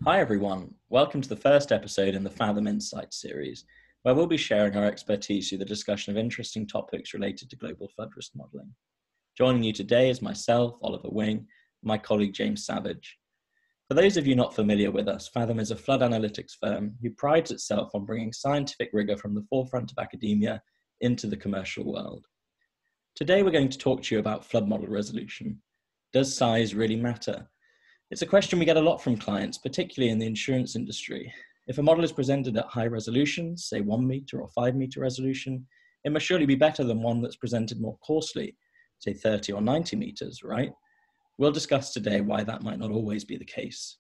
Hi everyone, welcome to the first episode in the Fathom Insights series, where we'll be sharing our expertise through the discussion of interesting topics related to global flood risk modelling. Joining you today is myself, Oliver Wing, and my colleague James Savage. For those of you not familiar with us, Fathom is a flood analytics firm who prides itself on bringing scientific rigour from the forefront of academia into the commercial world. Today we're going to talk to you about flood model resolution. Does size really matter? It's a question we get a lot from clients, particularly in the insurance industry. If a model is presented at high resolution, say 1 metre or 5 metre resolution, it must surely be better than one that's presented more coarsely, say 30 or 90 metres, right? We'll discuss today why that might not always be the case.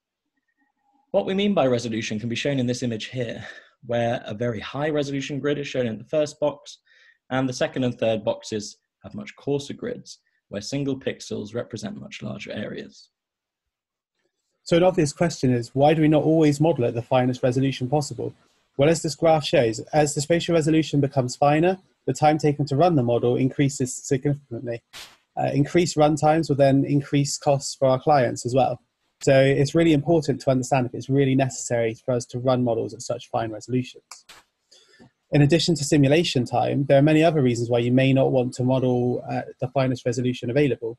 What we mean by resolution can be shown in this image here, where a very high resolution grid is shown in the first box, and the second and third boxes have much coarser grids, where single pixels represent much larger areas. So an obvious question is, why do we not always model at the finest resolution possible? Well, as this graph shows, as the spatial resolution becomes finer, the time taken to run the model increases significantly. Increased run times will then increase costs for our clients as well. So it's really important to understand if it's really necessary for us to run models at such fine resolutions. In addition to simulation time, there are many other reasons why you may not want to model at the finest resolution available.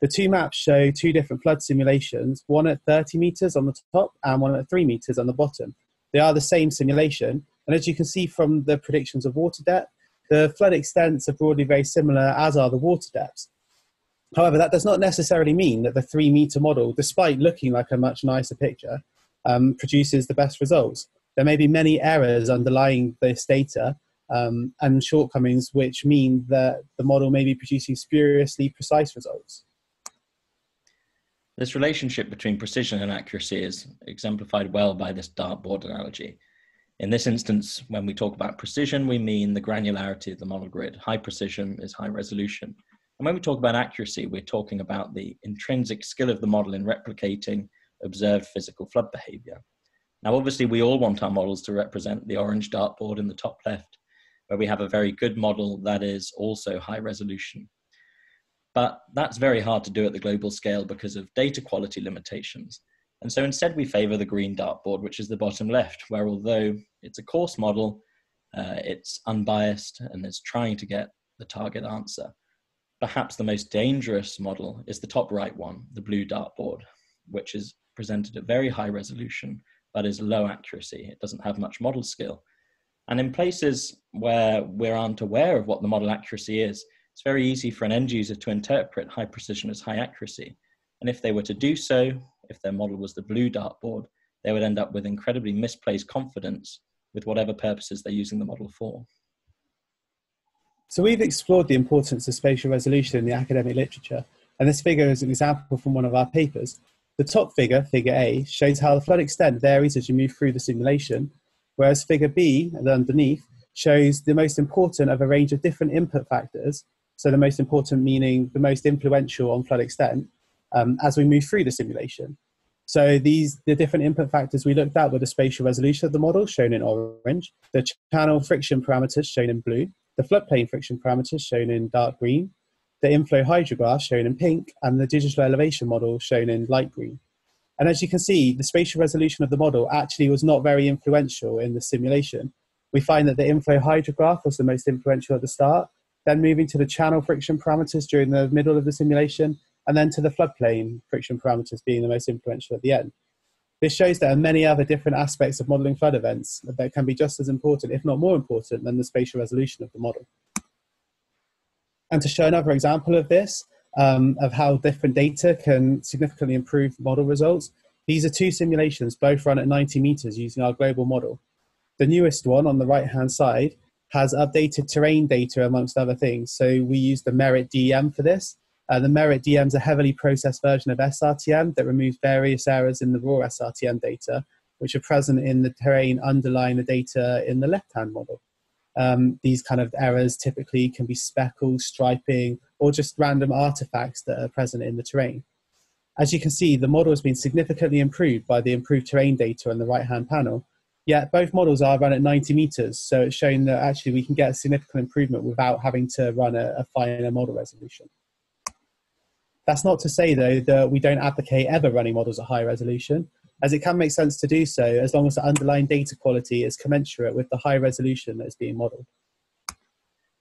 The two maps show two different flood simulations, one at 30 metres on the top and one at 3 metres on the bottom. They are the same simulation, and as you can see from the predictions of water depth, the flood extents are broadly very similar, as are the water depths. However, that does not necessarily mean that the 3 metre model, despite looking like a much nicer picture, produces the best results. There may be many errors underlying this data and shortcomings, which mean that the model may be producing spuriously precise results. This relationship between precision and accuracy is exemplified well by this dartboard analogy. In this instance, when we talk about precision, we mean the granularity of the model grid. High precision is high resolution. And when we talk about accuracy, we're talking about the intrinsic skill of the model in replicating observed physical flood behavior. Now, obviously, we all want our models to represent the orange dartboard in the top left, where we have a very good model that is also high resolution. But that's very hard to do at the global scale because of data quality limitations. And so instead we favor the green dartboard, which is the bottom left, where although it's a coarse model, it's unbiased and is trying to get the target answer. Perhaps the most dangerous model is the top right one, the blue dartboard, which is presented at very high resolution, but is low accuracy. It doesn't have much model skill. And in places where we aren't aware of what the model accuracy is, it's very easy for an end user to interpret high precision as high accuracy. And if they were to do so, if their model was the blue dartboard, they would end up with incredibly misplaced confidence with whatever purposes they're using the model for. So we've explored the importance of spatial resolution in the academic literature, and this figure is an example from one of our papers. The top figure, figure A, shows how the flood extent varies as you move through the simulation, whereas figure B, underneath, shows the most important of a range of different input factors. So the most important meaning the most influential on flood extent as we move through the simulation. So the different input factors we looked at were the spatial resolution of the model, shown in orange, the channel friction parameters, shown in blue, the floodplain friction parameters, shown in dark green, the inflow hydrograph, shown in pink, and the digital elevation model, shown in light green. And as you can see, the spatial resolution of the model actually was not very influential in the simulation. We find that the inflow hydrograph was the most influential at the start, then moving to the channel friction parameters during the middle of the simulation, and then to the floodplain friction parameters being the most influential at the end. This shows there are many other different aspects of modelling flood events that can be just as important, if not more important, than the spatial resolution of the model. And to show another example of this, of how different data can significantly improve model results, these are two simulations, both run at 90 metres using our global model. The newest one on the right-hand side has updated terrain data amongst other things. So we use the Merit DEM for this. The Merit DEM is a heavily processed version of SRTM that removes various errors in the raw SRTM data, which are present in the terrain underlying the data in the left-hand model. These kind of errors typically can be speckles, striping, or just random artifacts that are present in the terrain. As you can see, the model has been significantly improved by the improved terrain data on the right-hand panel. Yet both models are run at 90 metres, so it's showing that actually we can get a significant improvement without having to run a finer model resolution. That's not to say, though, that we don't advocate ever running models at high resolution. as it can make sense to do so as long as the underlying data quality is commensurate with the high resolution that is being modelled.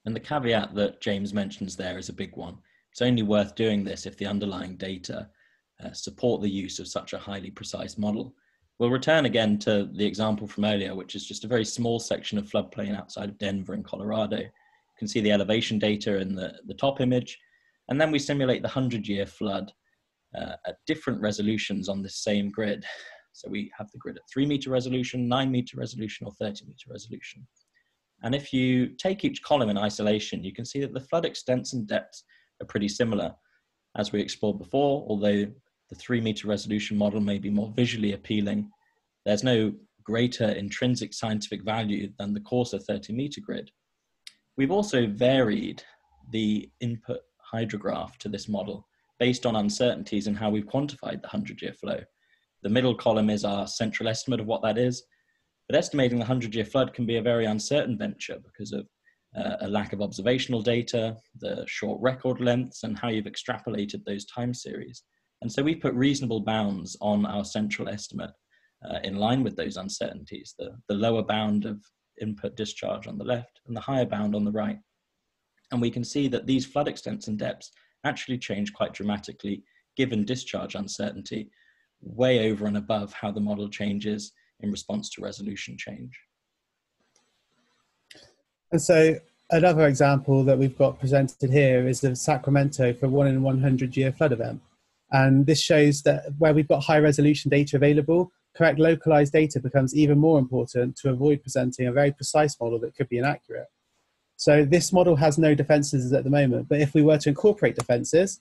And the caveat that James mentions there is a big one. It's only worth doing this if the underlying data support the use of such a highly precise model. We'll return again to the example from earlier, which is just a very small section of floodplain outside of Denver in Colorado. You can see the elevation data in the top image, and then we simulate the 100-year flood at different resolutions on this same grid. So we have the grid at 3-meter resolution, 9-meter resolution, or 30-meter resolution. And if you take each column in isolation, you can see that the flood extents and depths are pretty similar. As we explored before, although the 3-meter resolution model may be more visually appealing, there's no greater intrinsic scientific value than the coarser 30-meter grid. We've also varied the input hydrograph to this model based on uncertainties in how we've quantified the 100-year flow. The middle column is our central estimate of what that is, but estimating the 100-year flood can be a very uncertain venture because of a lack of observational data, the short record lengths, and how you've extrapolated those time series. And so we put reasonable bounds on our central estimate in line with those uncertainties, the lower bound of input discharge on the left and the higher bound on the right. And we can see that these flood extents and depths actually change quite dramatically given discharge uncertainty, way over and above how the model changes in response to resolution change. And so another example that we've got presented here is of Sacramento for a 1 in 100-year flood event. And this shows that where we've got high resolution data available, correct localized data becomes even more important to avoid presenting a very precise model that could be inaccurate. So this model has no defenses at the moment, but if we were to incorporate defenses,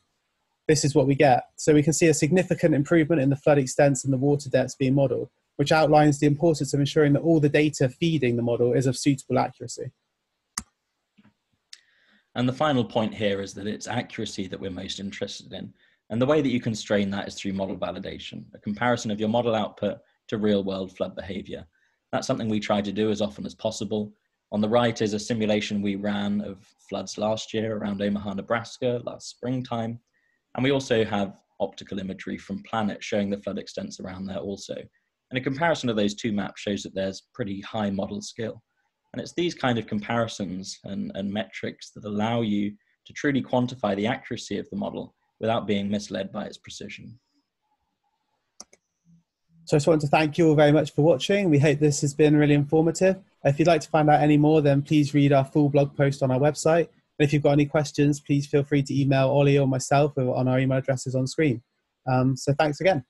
this is what we get. So we can see a significant improvement in the flood extents and the water depths being modeled, which outlines the importance of ensuring that all the data feeding the model is of suitable accuracy. And the final point here is that it's accuracy that we're most interested in. And the way that you constrain that is through model validation, a comparison of your model output to real world flood behavior. That's something we try to do as often as possible. On the right is a simulation we ran of floods last year around Omaha, Nebraska, last springtime. And we also have optical imagery from Planet showing the flood extents around there also. And a comparison of those two maps shows that there's pretty high model skill. And it's these kind of comparisons and metrics that allow you to truly quantify the accuracy of the model without being misled by its precision. So I just want to thank you all very much for watching. We hope this has been really informative. If you'd like to find out any more, then please read our full blog post on our website. And if you've got any questions, please feel free to email Ollie or myself on our email addresses on screen. So thanks again.